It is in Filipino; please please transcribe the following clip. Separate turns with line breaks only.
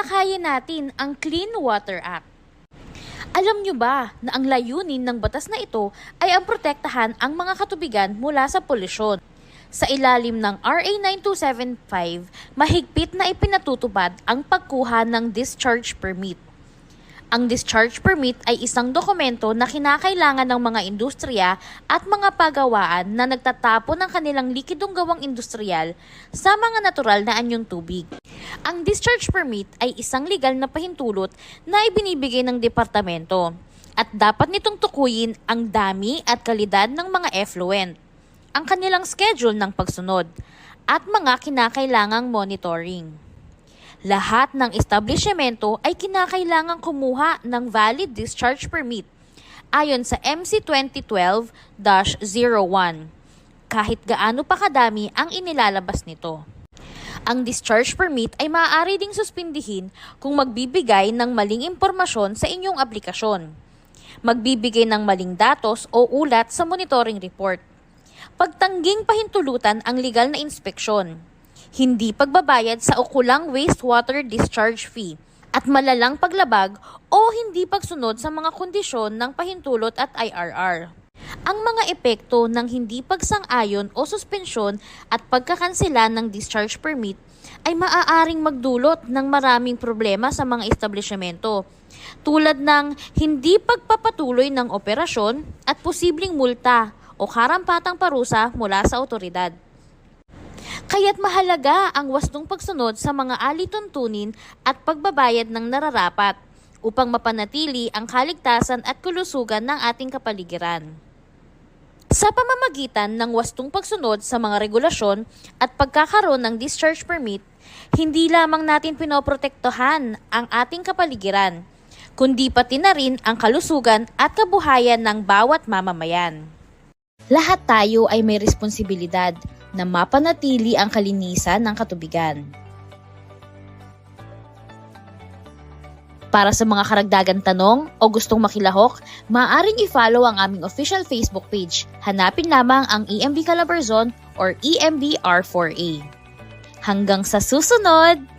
Talakayin natin ang Clean Water Act. Alam nyo ba na ang layunin ng batas na ito ay ang protektahan ang mga katubigan mula sa polusyon? Sa ilalim ng RA 9275, mahigpit na ipinatutupad ang pagkuha ng discharge permit. Ang discharge permit ay isang dokumento na kinakailangan ng mga industriya at mga pagawaan na nagtatapon ng kanilang likidong gawang industrial sa mga natural na anyong tubig. Ang discharge permit ay isang legal na pahintulot na ibinibigay ng departamento at dapat nitong tukuyin ang dami at kalidad ng mga effluent, ang kanilang schedule ng pagsunod, at mga kinakailangang monitoring. Lahat ng establishmento ay kinakailangang kumuha ng valid discharge permit ayon sa MC 2012-01, kahit gaano pa kadami ang inilalabas nito. Ang discharge permit ay maaari ding suspindihin kung magbibigay ng maling impormasyon sa inyong aplikasyon, magbibigay ng maling datos o ulat sa monitoring report, pagtangging pahintulutan ang legal na inspeksyon, hindi pagbabayad sa ukulang wastewater discharge fee, at malalang paglabag o hindi pagsunod sa mga kondisyon ng pahintulot at IRR. Ang mga epekto ng hindi pagsang-ayon o suspensyon at pagkakansela ng discharge permit ay maaaring magdulot ng maraming problema sa mga establishmento, tulad ng hindi pagpapatuloy ng operasyon at posibleng multa o karampatang parusa mula sa otoridad. Kaya't mahalaga ang wastong pagsunod sa mga alituntunin at pagbabayad ng nararapat upang mapanatili ang kaligtasan at kalusugan ng ating kapaligiran. Sa pamamagitan ng wastong pagsunod sa mga regulasyon at pagkakaroon ng discharge permit, hindi lamang natin pinoprotektohan ang ating kapaligiran, kundi pati na rin ang kalusugan at kabuhayan ng bawat mamamayan. Lahat tayo ay may responsibilidad na mapanatili ang kalinisan ng katubigan. Para sa mga karagdagang tanong o gustong makilahok, maaaring i-follow ang aming official Facebook page. Hanapin lamang ang EMB Calabarzon or EMB R4A. Hanggang sa susunod!